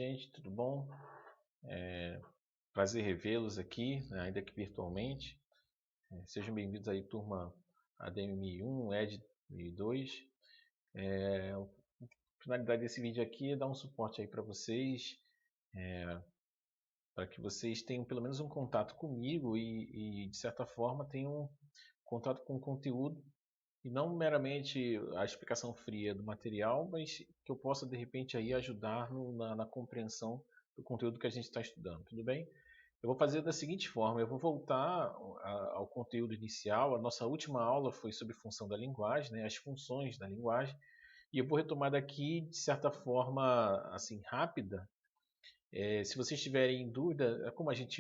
gente, tudo bom? Prazer revê-los aqui, né, ainda que virtualmente. Sejam bem-vindos aí, turma ADM1, ED 1002. A finalidade desse vídeo aqui é dar um suporte aí para vocês, para que vocês tenham pelo menos um contato comigo e de certa forma tenham contato com o conteúdo e não meramente a explicação fria do material, mas que eu possa de repente aí ajudar na compreensão do conteúdo que a gente está estudando, tudo bem? Eu vou fazer da seguinte forma, eu vou voltar ao conteúdo inicial. A nossa última aula foi sobre função da linguagem, né, as funções da linguagem, e eu vou retomar daqui de certa forma assim rápida. Se vocês tiverem dúvida,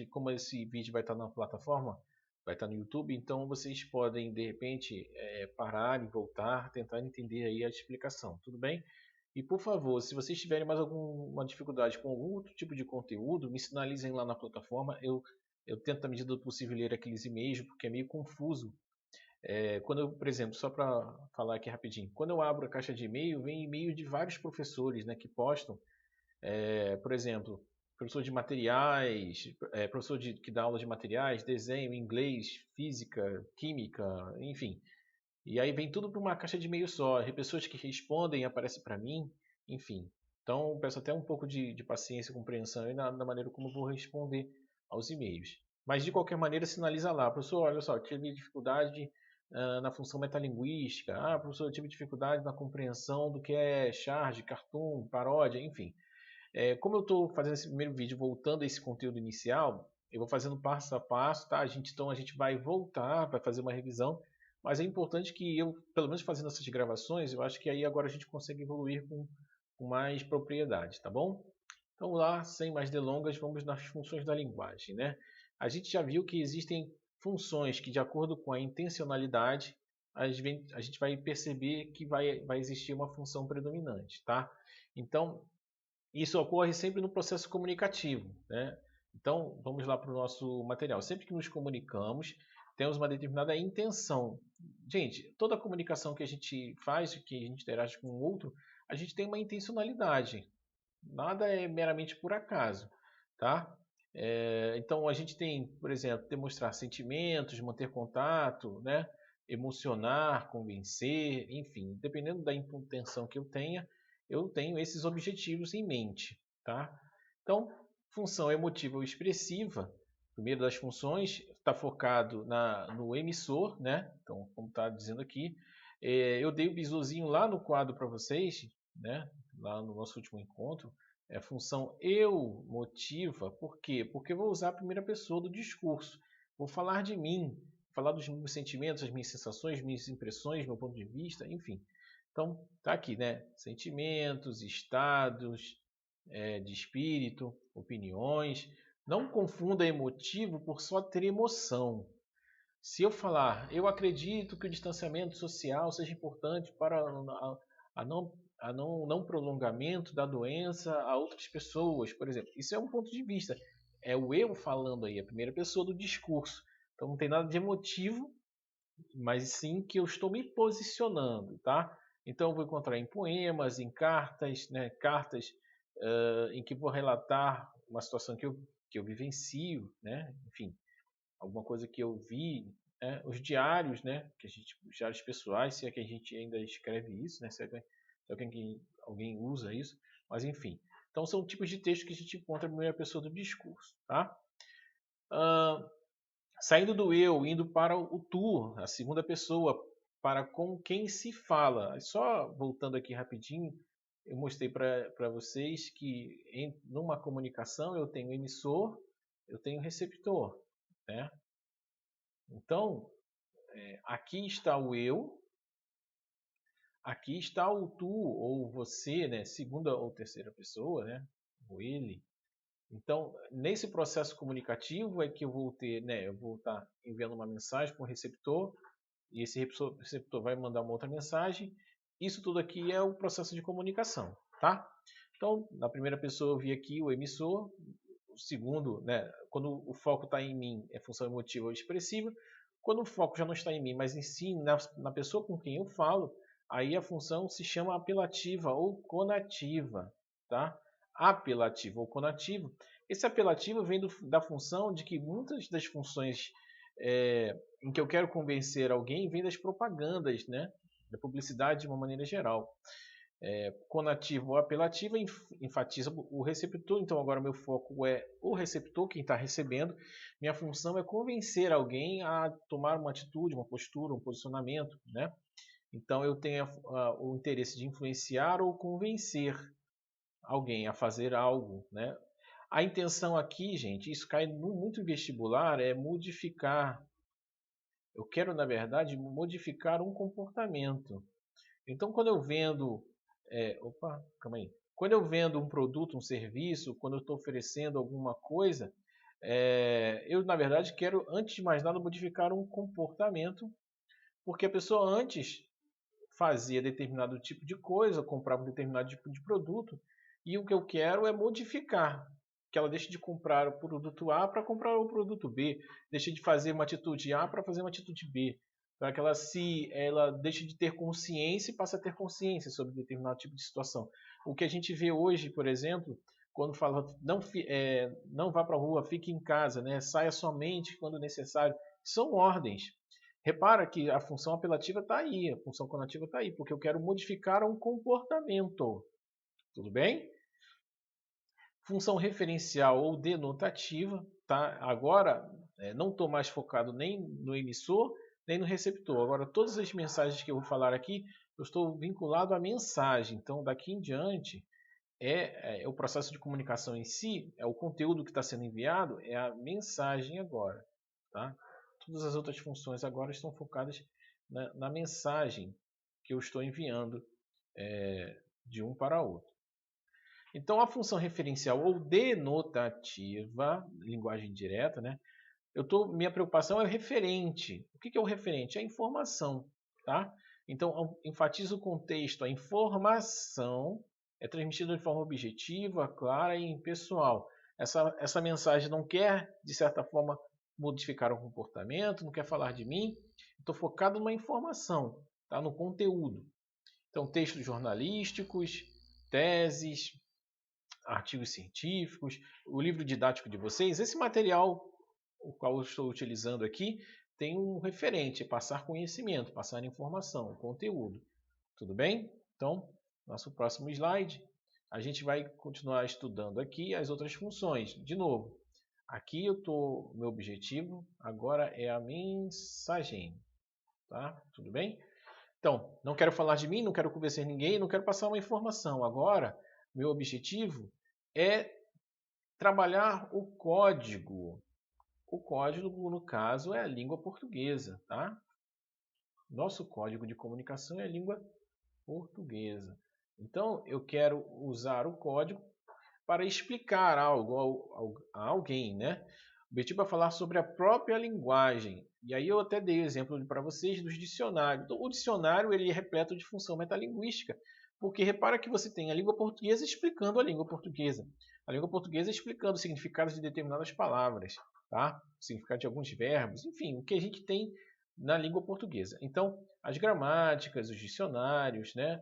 como esse vídeo vai estar na plataforma, vai estar no YouTube, então vocês podem de repente parar e voltar, tentar entender aí a explicação, tudo bem? E por favor, se vocês tiverem mais alguma dificuldade com algum outro tipo de conteúdo, me sinalizem lá na plataforma. Eu tento, na medida do possível, ler aqueles e-mails, porque é meio confuso. Quando eu, por exemplo, só para falar aqui rapidinho, quando eu abro a caixa de e-mail, vem e-mail de vários professores, né, que postam, por exemplo, professor de materiais, que dá aula de materiais, desenho, inglês, física, química, enfim. E aí vem tudo para uma caixa de e-mail só. As pessoas que respondem aparecem para mim, enfim. Então peço até um pouco de paciência e compreensão na maneira como eu vou responder aos e-mails. Mas de qualquer maneira sinaliza lá, professor, olha só, tive dificuldade na função metalinguística. Professor, eu tive dificuldade na compreensão do que é charge, cartoon, paródia, enfim. Como eu estou fazendo esse primeiro vídeo voltando a esse conteúdo inicial, eu vou fazendo passo a passo, tá? Então a gente vai voltar, vai fazer uma revisão, mas é importante que eu, pelo menos fazendo essas gravações, eu acho que aí agora a gente consegue evoluir com mais propriedade, tá bom? Então lá, sem mais delongas, vamos nas funções da linguagem, né? A gente já viu que existem funções que, de acordo com a intencionalidade, a gente vai perceber que vai existir uma função predominante, tá? Então, isso ocorre sempre no processo comunicativo, né? Então, vamos lá para o nosso material. Sempre que nos comunicamos, temos uma determinada intenção. Gente, toda comunicação que a gente faz, que a gente interage com o outro, a gente tem uma intencionalidade. Nada é meramente por acaso, tá? Então, a gente tem, por exemplo, demonstrar sentimentos, manter contato, né? Emocionar, convencer, enfim, dependendo da intenção que eu tenho esses objetivos em mente, tá? Então, função emotiva ou expressiva, primeiro das funções, está focado no emissor, né? Então, como está dizendo aqui, eu dei o bizuzinho lá no quadro para vocês, né? Lá no nosso último encontro, a função eu motiva, por quê? Porque eu vou usar a primeira pessoa do discurso, vou falar de mim, falar dos meus sentimentos, as minhas sensações, minhas impressões, meu ponto de vista, enfim. Então, tá aqui, né? Sentimentos, estados de espírito, opiniões. Não confunda emotivo por só ter emoção. Se eu falar, eu acredito que o distanciamento social seja importante para não prolongamento da doença a outras pessoas, por exemplo. Isso é um ponto de vista. É o eu falando aí, a primeira pessoa do discurso. Então não tem nada de emotivo, mas sim que eu estou me posicionando, tá? Então eu vou encontrar em poemas, em cartas, né? Cartas em que vou relatar uma situação que eu vivencio, né? Enfim, alguma coisa que eu vi, né? Os diários, né? Os diários pessoais, se é que a gente ainda escreve isso, né? Se alguém usa isso, mas enfim. Então são tipos de texto que a gente encontra na primeira pessoa do discurso, tá? Saindo do eu, indo para o tu, a segunda pessoa, para com quem se fala. Só voltando aqui rapidinho, eu mostrei para vocês que numa comunicação eu tenho emissor, eu tenho receptor, né? Então, aqui está o eu, aqui está o tu ou você, né? Segunda ou terceira pessoa, né? O ele. Então, nesse processo comunicativo é que eu vou ter, né? Eu vou estar enviando uma mensagem para o receptor e esse receptor vai mandar uma outra mensagem. Isso tudo aqui é o processo de comunicação, tá? Então, na primeira pessoa eu vi aqui o emissor, o segundo, né, quando o foco está em mim, é função emotiva ou expressiva. Quando o foco já não está em mim, mas em si, na pessoa com quem eu falo, aí a função se chama apelativa ou conativa, tá? apelativo ou conativo. Esse apelativo vem da função de que muitas das funções em que eu quero convencer alguém vem das propagandas, né? Da publicidade de uma maneira geral. Conativo ou apelativo enfatiza o receptor, então agora meu foco é o receptor, quem está recebendo. Minha função é convencer alguém a tomar uma atitude, uma postura, um posicionamento, né? Então eu tenho o interesse de influenciar ou convencer alguém a fazer algo, né? A intenção aqui, gente, isso cai muito em vestibular, é modificar. Eu quero, na verdade, modificar um comportamento. Então, quando eu vendo, calma aí. Quando eu vendo um produto, um serviço, quando eu estou oferecendo alguma coisa, eu, na verdade, quero, antes de mais nada, modificar um comportamento, porque a pessoa antes fazia determinado tipo de coisa, comprava um determinado tipo de produto, e o que eu quero é modificar, que ela deixe de comprar o produto A para comprar o produto B, deixe de fazer uma atitude A para fazer uma atitude B, para que ela deixe de ter consciência e passe a ter consciência sobre determinado tipo de situação. O que a gente vê hoje, por exemplo, quando fala não vá para a rua, fique em casa, né? Saia somente quando necessário, são ordens. Repara que a função apelativa está aí, a função conativa está aí, porque eu quero modificar um comportamento. Tudo bem? Função referencial ou denotativa, tá? Agora, não estou mais focado nem no emissor, nem no receptor. Agora, todas as mensagens que eu vou falar aqui, eu estou vinculado à mensagem. Então, daqui em diante, o processo de comunicação em si, é o conteúdo que está sendo enviado, é a mensagem agora, tá? Todas as outras funções agora estão focadas na mensagem que eu estou enviando de um para outro. Então, a função referencial ou denotativa, linguagem direta, né? Minha preocupação é o referente. O que é o referente? É a informação, tá? Então, enfatizo o contexto. A informação é transmitida de forma objetiva, clara e impessoal. Essa mensagem não quer, de certa forma, modificar o comportamento, não quer falar de mim. Estou focado numa informação, tá? No conteúdo. Então, textos jornalísticos, teses, artigos científicos, o livro didático de vocês, esse material, o qual eu estou utilizando aqui, tem um referente, é passar conhecimento, passar informação, conteúdo. Tudo bem? Então, nosso próximo slide, a gente vai continuar estudando aqui as outras funções. De novo, aqui meu objetivo agora é a mensagem. Tá? Tudo bem? Então, não quero falar de mim, não quero convencer ninguém, não quero passar uma informação. Agora, meu objetivo é trabalhar o código. O código, no caso, é a língua portuguesa, tá? Nosso código de comunicação é a língua portuguesa. Então, eu quero usar o código para explicar algo a alguém, né? O objetivo é falar sobre a própria linguagem. E aí eu até dei o exemplo para vocês dos dicionários. Então, o dicionário ele é repleto de função metalinguística, porque repara que você tem a língua portuguesa explicando a língua portuguesa. A língua portuguesa explicando o significado de determinadas palavras, tá? O significado de alguns verbos, enfim, o que a gente tem na língua portuguesa. Então, as gramáticas, os dicionários, né?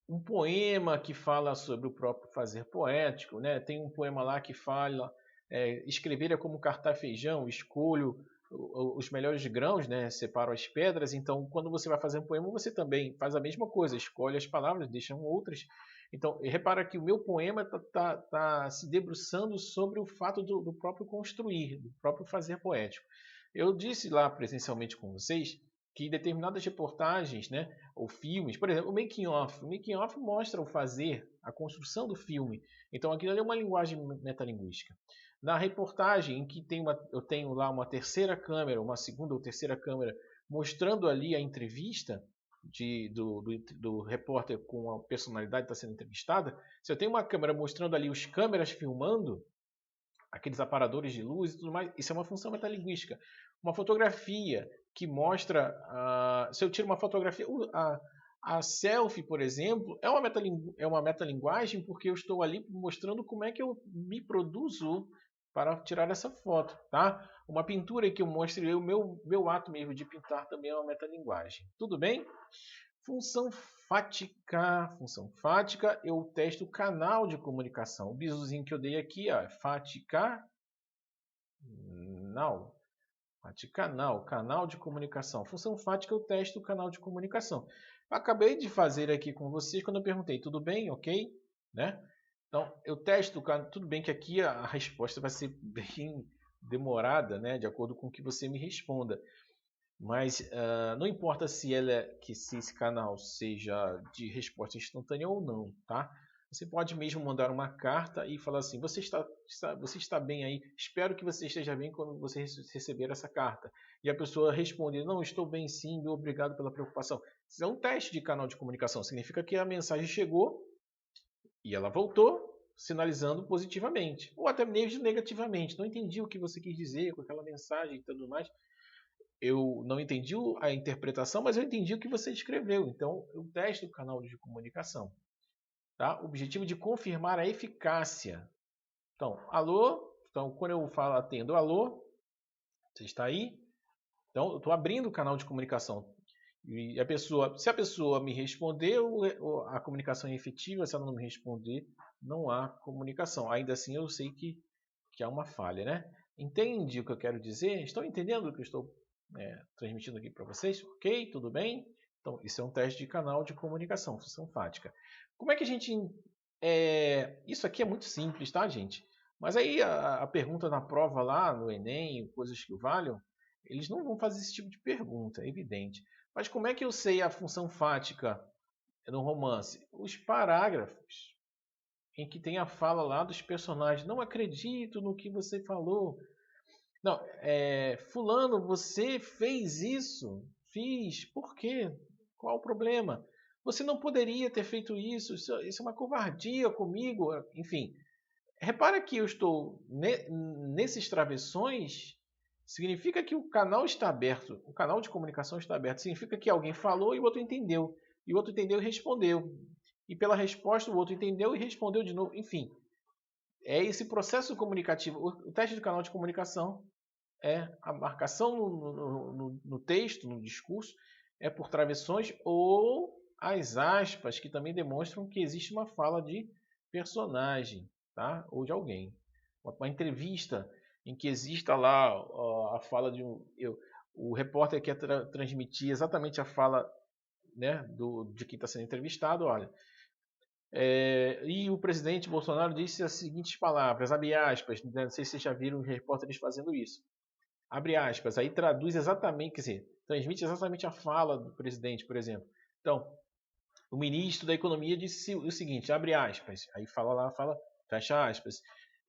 Um poema que fala sobre o próprio fazer poético, né? Tem um poema lá que fala escrever é como cartar feijão, escolho os melhores grãos, né? Separo as pedras. Então, quando você vai fazer um poema, você também faz a mesma coisa, escolhe as palavras, deixa outras. Então, repara que o meu poema tá se debruçando sobre o fato do próprio construir, do próprio fazer poético. Eu disse lá presencialmente com vocês que determinadas reportagens, né, ou filmes, por exemplo, o making off. O making off mostra o fazer, a construção do filme. Então aquilo ali é uma linguagem metalinguística. Na reportagem, em que eu tenho lá uma terceira câmera, uma segunda ou terceira câmera, mostrando ali a entrevista do repórter com a personalidade que está sendo entrevistada, se eu tenho uma câmera mostrando ali os câmeras filmando, aqueles aparadores de luz e tudo mais, isso é uma função metalinguística. Uma fotografia que mostra, se eu tiro uma fotografia, a selfie, por exemplo, é uma metalinguagem porque eu estou ali mostrando como é que eu me produzo para tirar essa foto, tá? Uma pintura que eu mostre o meu ato mesmo de pintar também é uma metalinguagem. Tudo bem? Função fática. Função fática, eu testo o canal de comunicação. O bisuzinho que eu dei aqui, ó, fática. Não. Faticanal, canal de comunicação. Função fática, eu testo o canal de comunicação. Eu acabei de fazer aqui com vocês quando eu perguntei, tudo bem, ok? Né? Então, eu testo o canal. Tudo bem que aqui a resposta vai ser bem demorada, né? De acordo com o que você me responda. Mas não importa se se esse canal seja de resposta instantânea ou não, tá? Você pode mesmo mandar uma carta e falar assim: você está bem aí? Espero que você esteja bem quando você receber essa carta. E a pessoa responde: não, estou bem sim, obrigado pela preocupação. Isso é um teste de canal de comunicação. Significa que a mensagem chegou e ela voltou sinalizando positivamente, ou até mesmo negativamente. Não entendi o que você quis dizer com aquela mensagem e tudo mais. Eu não entendi a interpretação, mas eu entendi o que você escreveu. Então, eu testo o canal de comunicação. Tá? O objetivo de confirmar a eficácia. Então, alô? Então, quando eu falo, atendo alô, você está aí? Então, eu estou abrindo o canal de comunicação. E se a pessoa me responder, a comunicação é efetiva. Se ela não me responder, não há comunicação. Ainda assim, eu sei que há uma falha, né? Entende o que eu quero dizer? Estão entendendo o que eu estou transmitindo aqui para vocês? Ok, tudo bem? Então, isso é um teste de canal de comunicação, função fática. Como é que a gente... isso aqui é muito simples, tá, gente? Mas aí a pergunta na prova lá, no Enem, coisas que valham, eles não vão fazer esse tipo de pergunta, é evidente. Mas como é que eu sei a função fática no romance? Os parágrafos em que tem a fala lá dos personagens. Não acredito no que você falou. Não, fulano, você fez isso? Fiz. Por quê? Qual o problema? Você não poderia ter feito isso. Isso é uma covardia comigo. Enfim, repara que eu estou nesses travessões. Significa que o canal está aberto. O canal de comunicação está aberto. Significa que alguém falou e o outro entendeu. E o outro entendeu e respondeu. E pela resposta o outro entendeu e respondeu de novo. Enfim, é esse processo comunicativo. O teste de canal de comunicação é a marcação no texto, no discurso, é por travessões ou as aspas, que também demonstram que existe uma fala de personagem, tá? Ou de alguém. Uma entrevista em que exista lá a fala de o repórter quer transmitir exatamente a fala, né, de quem está sendo entrevistado. Olha, e o presidente Bolsonaro disse as seguintes palavras, abre aspas, né, não sei se vocês já viram os repórteres fazendo isso. Abre aspas, aí traduz exatamente, quer dizer, transmite exatamente a fala do presidente, por exemplo. Então, o ministro da Economia disse o seguinte, abre aspas, aí fala, fecha aspas.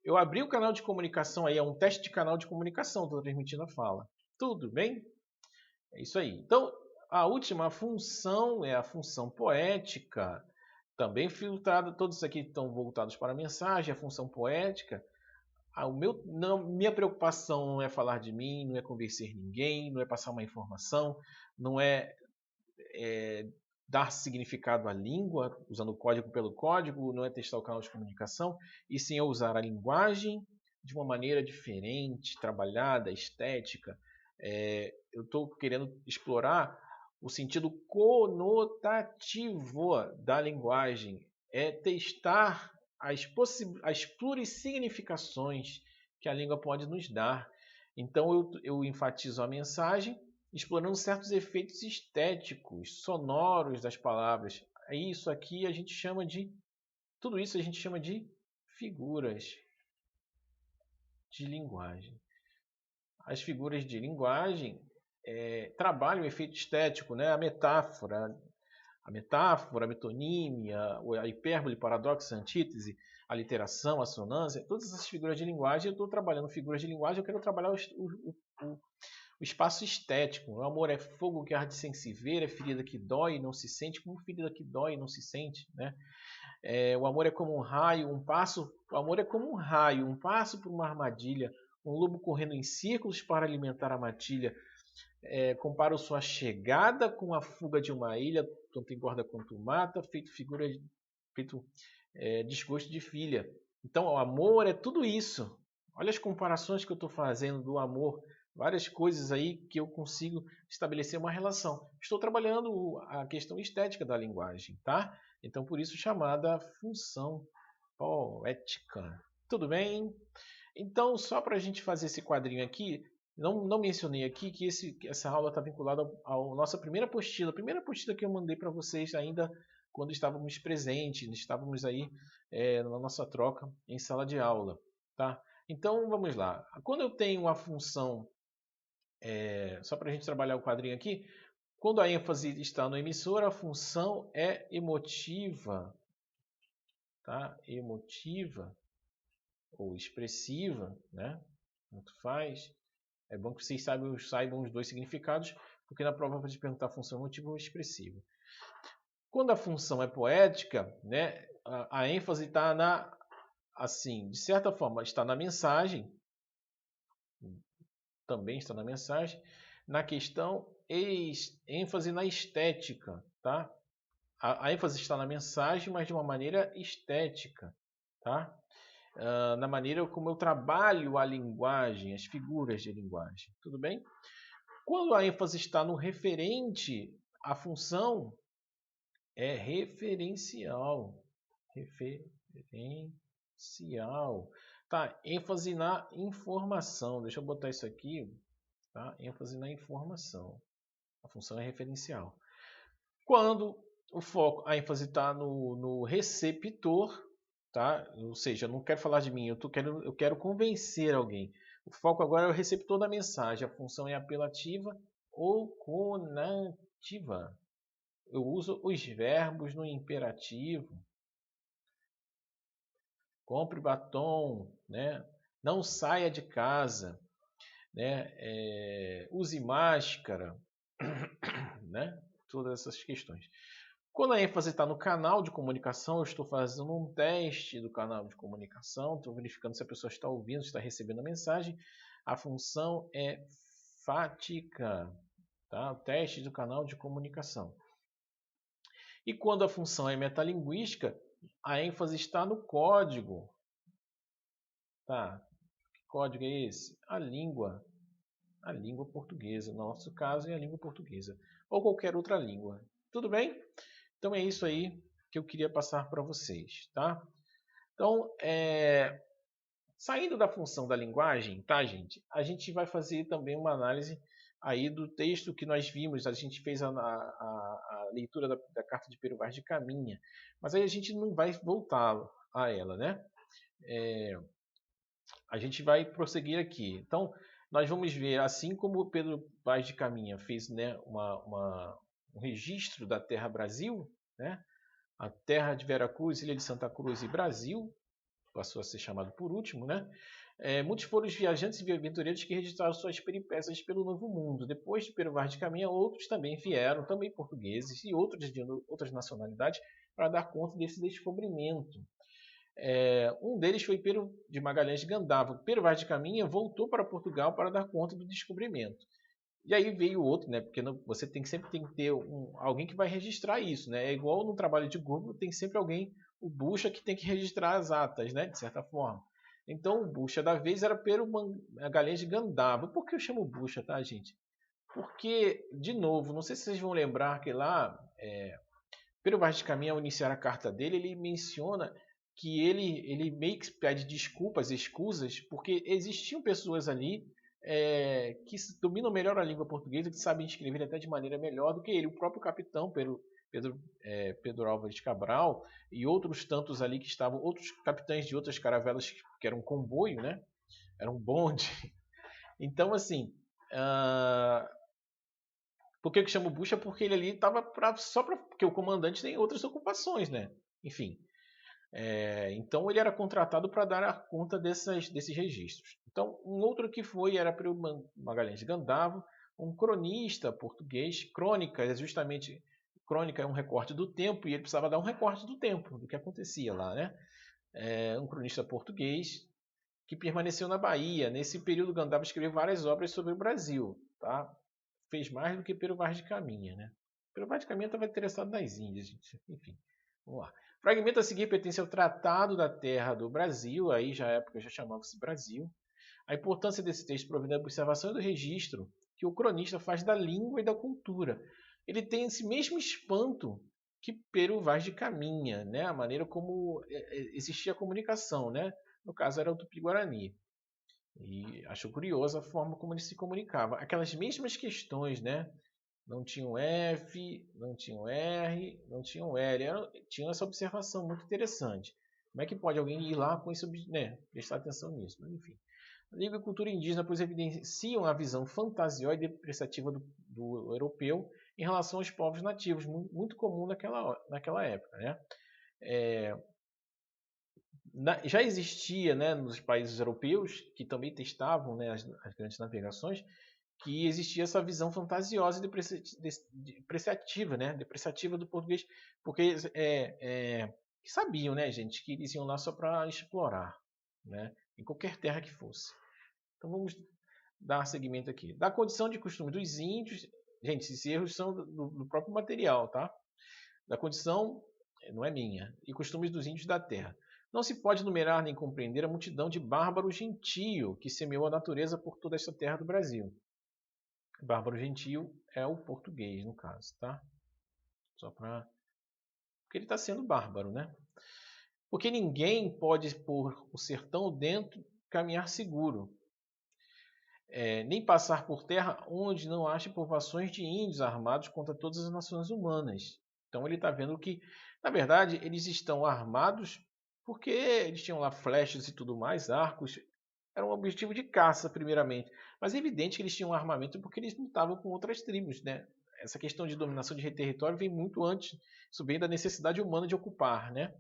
Eu abri o canal de comunicação aí, é um teste de canal de comunicação, estou transmitindo a fala. Tudo bem? É isso aí. Então, a última função é a função poética, também filtrada, todos aqui estão voltados para a mensagem, a função poética. Minha preocupação não é falar de mim, não é convencer ninguém, não é passar uma informação, não é, dar significado à língua, usando o código pelo código, não é testar o canal de comunicação, e sim é usar a linguagem de uma maneira diferente, trabalhada, estética. Eu estou querendo explorar o sentido conotativo da linguagem, é testar as plurissignificações que a língua pode nos dar. Então eu enfatizo a mensagem, explorando certos efeitos estéticos, sonoros das palavras. Isso aqui a gente chama de... Tudo isso a gente chama de figuras de linguagem. As figuras de linguagem trabalham o efeito estético, né? A metáfora, a metonímia, a hipérbole, paradoxo, a antítese, a literação, a assonância, todas essas figuras de linguagem, eu estou trabalhando figuras de linguagem, eu quero trabalhar o espaço estético. O amor é fogo que arde sem se ver, é ferida que dói e não se sente, como ferida que dói e não se sente, né? O amor é como um raio, o amor é como um raio, um passo por uma armadilha, um lobo correndo em círculos para alimentar a matilha. Comparo sua chegada com a fuga de uma ilha, tanto engorda quanto mata, feito desgosto de filha. Então, o amor é tudo isso. Olha as comparações que eu estou fazendo do amor várias coisas aí que eu consigo estabelecer uma relação. Estou trabalhando a questão estética da linguagem, tá? Então, por isso chamada função poética. Tudo bem? Então, só para a gente fazer esse quadrinho aqui, não mencionei aqui que essa aula está vinculada à nossa primeira apostila. A primeira apostila que eu mandei para vocês ainda quando estávamos presentes, estávamos aí na nossa troca em sala de aula. Tá? Então, vamos lá. Quando eu tenho uma função, só para a gente trabalhar o quadrinho aqui, quando a ênfase está no emissor, a função é emotiva. Tá? Emotiva ou expressiva, né? Tanto faz. É bom que vocês saibam os dois significados, porque na prova vai te perguntar a função emotiva ou expressiva. Quando a função é poética, né, a ênfase está assim, de certa forma, está na mensagem, também está na mensagem, na questão ênfase na estética, tá? A ênfase está na mensagem, mas de uma maneira estética, tá? Na maneira como eu trabalho a linguagem, as figuras de linguagem. Tudo bem? Quando a ênfase está no referente, a função é referencial. Referencial. Tá, ênfase na informação. Deixa eu botar isso aqui. Tá? ênfase na informação. A função é referencial. Quando o foco, a ênfase está no receptor, tá? Ou seja, eu não quero falar de mim, eu quero convencer alguém. O foco agora é o receptor da mensagem. A função é apelativa ou conativa. Eu uso os verbos no imperativo. Compre batom, né? Não saia de casa, né? Use máscara, né? Todas essas questões. Quando a ênfase está no canal de comunicação, eu estou fazendo um teste do canal de comunicação, estou verificando se a pessoa está ouvindo, se está recebendo a mensagem. A função é fática, tá? O teste do canal de comunicação. E quando a função é metalinguística, a ênfase está no código. Tá? Que código é esse? A língua portuguesa. No nosso caso, é a língua portuguesa. Ou qualquer outra língua. Tudo bem? Então é isso aí que eu queria passar para vocês, tá? Então, saindo da função da linguagem, tá, gente? A gente vai fazer também uma análise aí do texto que nós vimos. A gente fez a leitura da carta de Pero Vaz de Caminha, mas aí a gente não vai voltar a ela, né? A gente vai prosseguir aqui. Então, nós vamos ver, assim como Pedro Vaz de Caminha fez, né, um registro da Terra Brasil, né? A terra de Veracruz, Ilha de Santa Cruz e Brasil, passou a ser chamado por último, né? Muitos foram os viajantes e aventureiros que registraram suas peripécias pelo Novo Mundo. Depois de Pero Vaz de Caminha, outros também vieram, também portugueses e outros de outras nacionalidades, para dar conta desse descobrimento. Um deles foi Pero de Magalhães de Gandava. Pero Vaz de Caminha voltou para Portugal para dar conta do descobrimento. E aí veio outro, né? Porque você sempre tem que ter alguém que vai registrar isso, né? É igual no trabalho de Google, tem sempre alguém, o bucha, que tem que registrar as atas, né? De certa forma. Então, o bucha da vez era Pero Magalhães de Gandava. Por que eu chamo bucha, tá, gente? Porque, de novo, não sei se vocês vão lembrar que lá, Pero Vaz de Caminha, ao iniciar a carta dele, ele menciona que ele meio que pede desculpas, escusas, porque existiam pessoas ali que dominam melhor a língua portuguesa, que sabem escrever até de maneira melhor do que ele. O próprio capitão Pedro Álvares Cabral e outros tantos ali que estavam, outros capitães de outras caravelas que eram um comboio, né? Era um bonde. Então, assim, por que eu chamo bucha? Porque ele ali estava porque o comandante tem outras ocupações, né? Enfim. Então ele era contratado para dar conta desses registros. Então, um outro que era Pero Magalhães de Gandava, um cronista português. Crônica é justamente, crônica é um recorte do tempo, e ele precisava dar um recorte do tempo, do que acontecia lá, né? Um cronista português que permaneceu na Bahia. Nesse período, Gandava escreveu várias obras sobre o Brasil, tá? Fez mais do que Pero Vaz de Caminha, né? Pero Vaz de Caminha estava interessado nas Índias, gente. Enfim, vamos lá. O fragmento a seguir pertence ao Tratado da Terra do Brasil, aí já a época já chamava-se Brasil. A importância desse texto provém da observação e do registro que o cronista faz da língua e da cultura. Ele tem esse mesmo espanto que Pero Vaz de Caminha, né? A maneira como existia a comunicação, né? No caso era o Tupi-Guarani. E acho curiosa a forma como ele se comunicava. Aquelas mesmas questões, né? Não tinha um F, não tinha um R, não tinha um L. Tinha essa observação muito interessante. Como é que pode alguém ir lá com isso, né? Prestar atenção nisso? Mas, enfim. A língua e cultura indígena, pois, evidenciam a visão fantasiosa e depreciativa do europeu em relação aos povos nativos, muito comum naquela época. Né? Já existia, né, nos países europeus, que também testavam, né, as grandes navegações, que existia essa visão fantasiosa e depreciativa, né, depreciativa do português, porque sabiam, né, gente, que eles iam lá só para explorar, né, em qualquer terra que fosse. Então vamos dar seguimento aqui. Da condição de costume dos índios, gente, esses erros são do próprio material, tá? Da condição, não é minha, e costumes dos índios da terra. Não se pode numerar nem compreender a multidão de bárbaro gentio que semeou a natureza por toda esta terra do Brasil. Bárbaro gentio é o português, no caso, tá? Só para... Porque ele está sendo bárbaro, né? Porque ninguém pode, por o sertão dentro, caminhar seguro. Nem passar por terra onde não ache povoações de índios armados contra todas as nações humanas. Então ele está vendo que, na verdade, eles estão armados porque eles tinham lá flechas e tudo mais, arcos. Era um objetivo de caça, primeiramente. Mas é evidente que eles tinham armamento porque eles lutavam com outras tribos, né? Essa questão de dominação de território vem muito antes. Isso vem da necessidade humana de ocupar, né?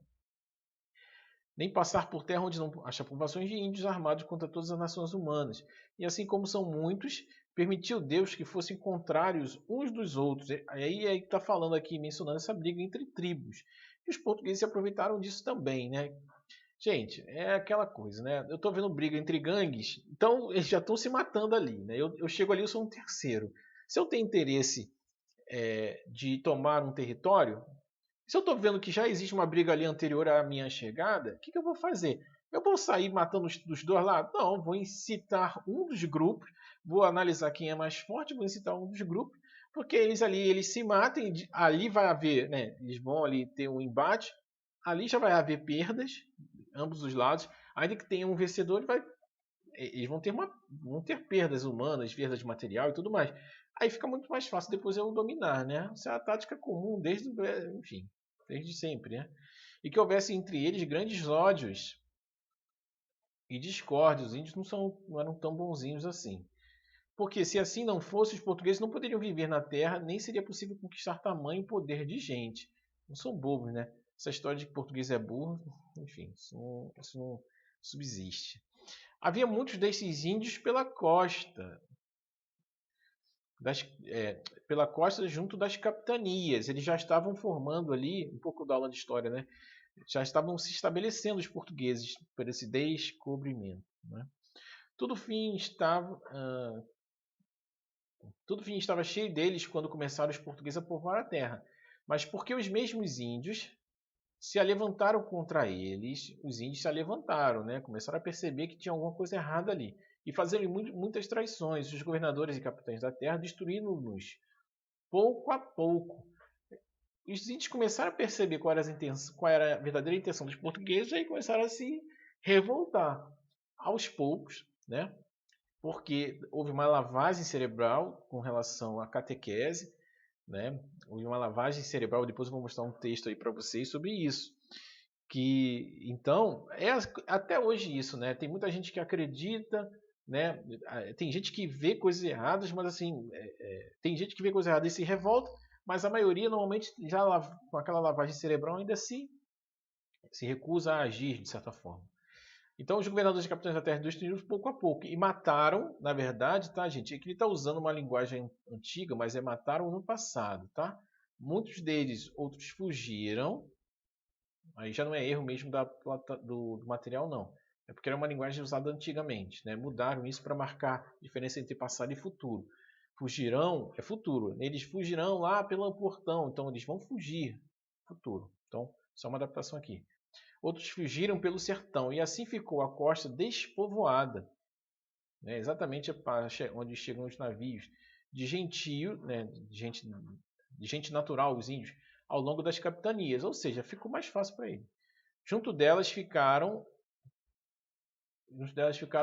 Nem passar por terra onde não acha povoações de índios armados contra todas as nações humanas. E assim como são muitos, permitiu Deus que fossem contrários uns dos outros. Aí está falando aqui, mencionando essa briga entre tribos. E os portugueses se aproveitaram disso também, né? Gente, é aquela coisa, né? Eu estou vendo briga entre gangues, então eles já estão se matando ali, né? Eu chego ali, eu sou um terceiro. Se eu tenho interesse de tomar um território, se eu estou vendo que já existe uma briga ali anterior à minha chegada, o que eu vou fazer? Eu vou sair matando dos dois lados? Não, vou incitar um dos grupos, vou analisar quem é mais forte, vou incitar um dos grupos, porque eles se matem, ali vai haver, né? Eles vão ali ter um embate, ali já vai haver perdas, ambos os lados, ainda que tenha um vencedor, eles vão ter perdas humanas, perdas de material e tudo mais. Aí fica muito mais fácil depois eu dominar, né? Isso é a tática comum enfim, desde sempre, né? E que houvesse entre eles grandes ódios e discórdias. Os índios não eram tão bonzinhos assim. Porque se assim não fosse, os portugueses não poderiam viver na terra, nem seria possível conquistar tamanho poder de gente. Não são bobos, né? Essa história de que português é burro, enfim, isso não subsiste. Havia muitos desses índios pela costa junto das capitanias. Eles já estavam formando ali, um pouco da aula de história, né? Já estavam se estabelecendo os portugueses por esse descobrimento. Né? Tudo fim estava cheio deles quando começaram os portugueses a povoar a terra. Mas porque os mesmos índios se alevantaram contra eles, os índios se alevantaram, né? Começaram a perceber que tinha alguma coisa errada ali. E faziam muitas traições. Os governadores e capitães da terra destruíram-nos pouco a pouco. Os índios começaram a perceber qual era a verdadeira intenção dos portugueses e aí começaram a se revoltar. Aos poucos, né? Porque houve uma lavagem cerebral com relação à catequese, né? Houve uma lavagem cerebral, depois eu vou mostrar um texto aí para vocês sobre isso. Que então até hoje isso, né? Tem muita gente que acredita, né? Tem gente que vê coisas erradas, mas assim, tem gente que vê coisas erradas e se revolta, mas a maioria normalmente já com aquela lavagem cerebral ainda se recusa a agir de certa forma. Então os governadores e capitães da terra destruíram pouco a pouco e mataram, na verdade, tá, gente? Aqui ele está usando uma linguagem antiga, mas mataram no passado, tá? Muitos deles, outros fugiram. Aí já não é erro mesmo do material, não. É porque era uma linguagem usada antigamente, né? Mudaram isso para marcar a diferença entre passado e futuro. Fugirão é futuro. Eles fugirão lá pelo portão, então eles vão fugir. Futuro. Então, só uma adaptação aqui. Outros fugiram pelo sertão, e assim ficou a costa despovoada. né, exatamente onde chegam os navios de gentio, né, de gente natural, os índios, ao longo das capitanias, ou seja, ficou mais fácil para ele. Junto delas ficaram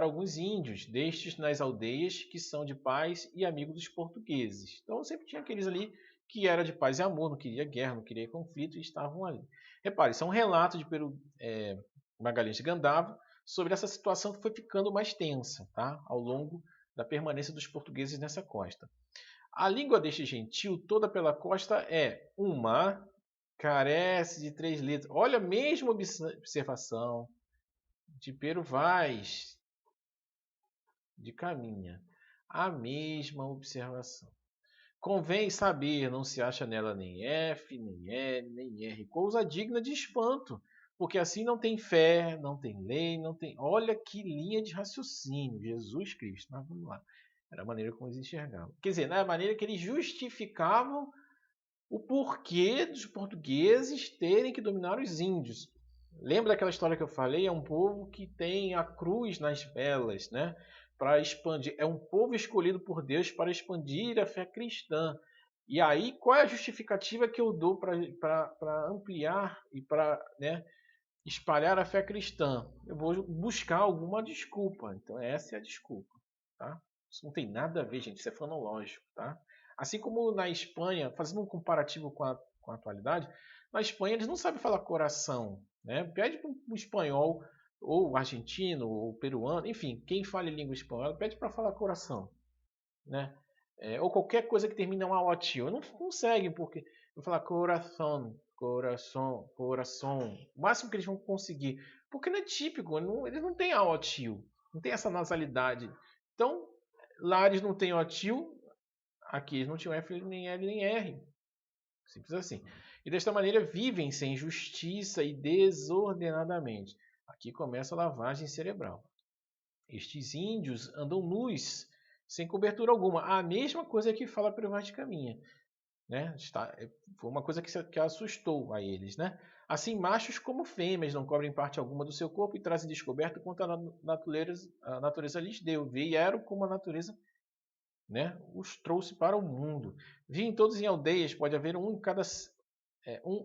alguns índios, destes nas aldeias, que são de paz e amigos dos portugueses. Então sempre tinha aqueles ali que era de paz e amor, não queria guerra, não queria conflito e estavam ali. Repare, isso é um relato de Magalhães de Gandava sobre essa situação que foi ficando mais tensa, tá? Ao longo da permanência dos portugueses nessa costa. A língua deste gentio toda pela costa é uma, carece de 3 letras. Olha a mesma observação de Pero Vaz de Caminha. A mesma observação. Convém saber, não se acha nela nem F, nem L, nem R, coisa digna de espanto, porque assim não tem fé, não tem lei, não tem. Olha que linha de raciocínio, Jesus Cristo. Mas vamos lá. Era a maneira como eles enxergavam. Quer dizer, na maneira que eles justificavam o porquê dos portugueses terem que dominar os índios. Lembra daquela história que eu falei? É um povo que tem a cruz nas velas, né? Para expandir. É um povo escolhido por Deus para expandir a fé cristã. E aí, qual é a justificativa que eu dou para ampliar e para, né, espalhar a fé cristã? Eu vou buscar alguma desculpa. Então, essa é a desculpa. Tá? Isso não tem nada a ver, gente. Isso é fonológico. Tá? Assim como na Espanha, fazendo um comparativo com a atualidade, na Espanha eles não sabem falar coração. Né? Pede para um espanhol, ou argentino, ou peruano, enfim, quem fala em língua espanhola, pede para falar coração. Né? Ou qualquer coisa que termine em OTIO. Não conseguem, porque vou falar coração, coração, coração. O máximo que eles vão conseguir. Porque não é típico, eles não têm AOTIO, não tem essa nasalidade. Então, lá eles não têm OTIO, aqui eles não tinham F, nem L, nem R. Simples assim. E desta maneira vivem sem justiça e desordenadamente. Aqui começa a lavagem cerebral. Estes índios andam nus, sem cobertura alguma. A mesma coisa que fala Pero Vaz de Caminha. Né? Foi uma coisa que assustou a eles. Né? Assim, machos como fêmeas não cobrem parte alguma do seu corpo e trazem descoberto quanto a natureza lhes deu. Vieram como a natureza, né, os trouxe para o mundo. Vivem todos em aldeias, pode haver um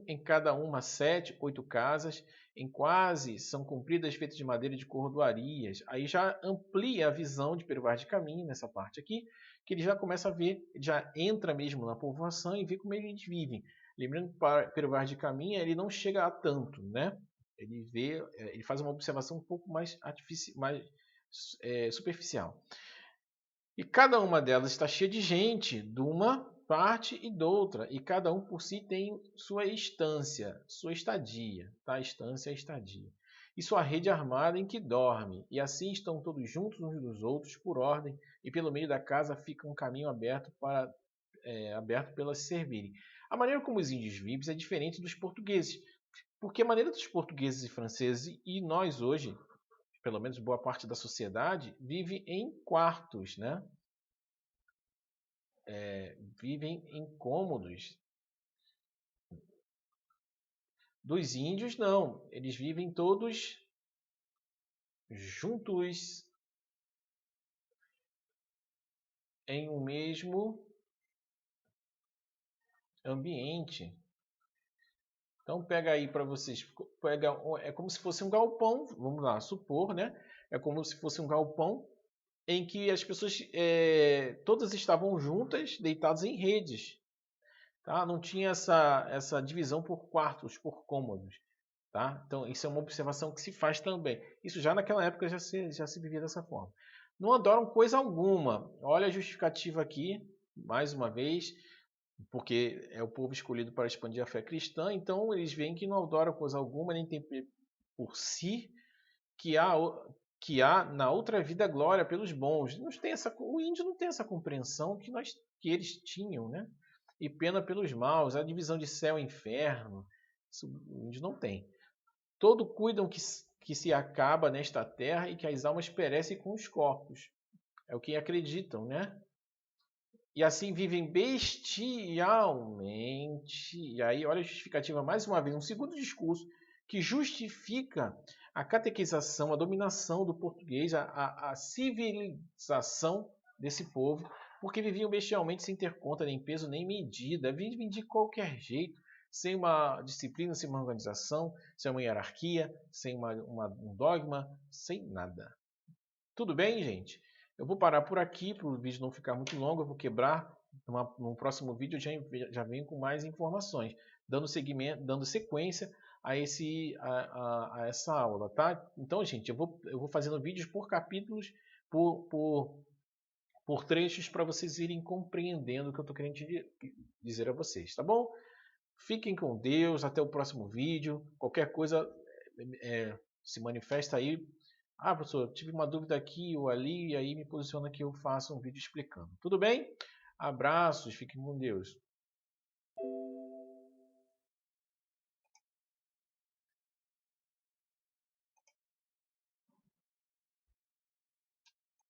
em cada uma, 7, 8 casas, em quase são compridas feitas de madeira e de cordoarias. Aí já amplia a visão de Pero Vaz de Caminha nessa parte aqui, que ele já começa a ver, já entra mesmo na povoação e vê como eles vivem. Lembrando que para Pero Vaz de Caminha ele não chega a tanto, né? Ele faz uma observação um pouco mais superficial. E cada uma delas está cheia de gente, de uma parte e de outra, e cada um por si tem sua estância, sua estadia, tá? Estância é estadia. E sua rede armada em que dorme, e assim estão todos juntos uns dos outros por ordem, e pelo meio da casa fica um caminho aberto pelas se servirem. A maneira como os índios vivem é diferente dos portugueses, porque a maneira dos portugueses e franceses e nós hoje, pelo menos boa parte da sociedade, vive em quartos, né? Vivem em cômodos. Dos índios, não. Eles vivem todos juntos em um mesmo ambiente. Então pega aí para vocês, é como se fosse um galpão, vamos lá, supor, né? É como se fosse um galpão em que as pessoas todas estavam juntas, deitadas em redes. Tá? Não tinha essa divisão por quartos, por cômodos. Tá? Então, isso é uma observação que se faz também. Isso já naquela época já se vivia dessa forma. Não adoram coisa alguma. Olha a justificativa aqui, mais uma vez, porque é o povo escolhido para expandir a fé cristã, então eles veem que não adoram coisa alguma, nem tem por si que há na outra vida glória pelos bons. O índio não tem essa compreensão que eles tinham, né? E pena pelos maus, a divisão de céu e inferno. Isso o índio não tem. Todo cuidam que se acaba nesta terra e que as almas perecem com os corpos. É o que acreditam, né? E assim vivem bestialmente. E aí, olha a justificativa mais uma vez, um segundo discurso que justifica a catequização, a dominação do português, a civilização desse povo, porque viviam bestialmente sem ter conta, nem peso, nem medida, viviam de qualquer jeito, sem uma disciplina, sem uma organização, sem uma hierarquia, sem um dogma, sem nada. Tudo bem, gente? Eu vou parar por aqui, para o vídeo não ficar muito longo, eu vou quebrar. No próximo vídeo eu já venho com mais informações, dando seguimento, dando sequência a essa aula, tá? Então, gente, eu vou fazendo vídeos por capítulos, por trechos, para vocês irem compreendendo o que eu estou querendo dizer a vocês, tá bom? Fiquem com Deus, até o próximo vídeo. Qualquer coisa se manifesta aí. Ah, professor, tive uma dúvida aqui ou ali, e aí me posiciona que eu faço um vídeo explicando. Tudo bem? Abraços, fiquem com Deus.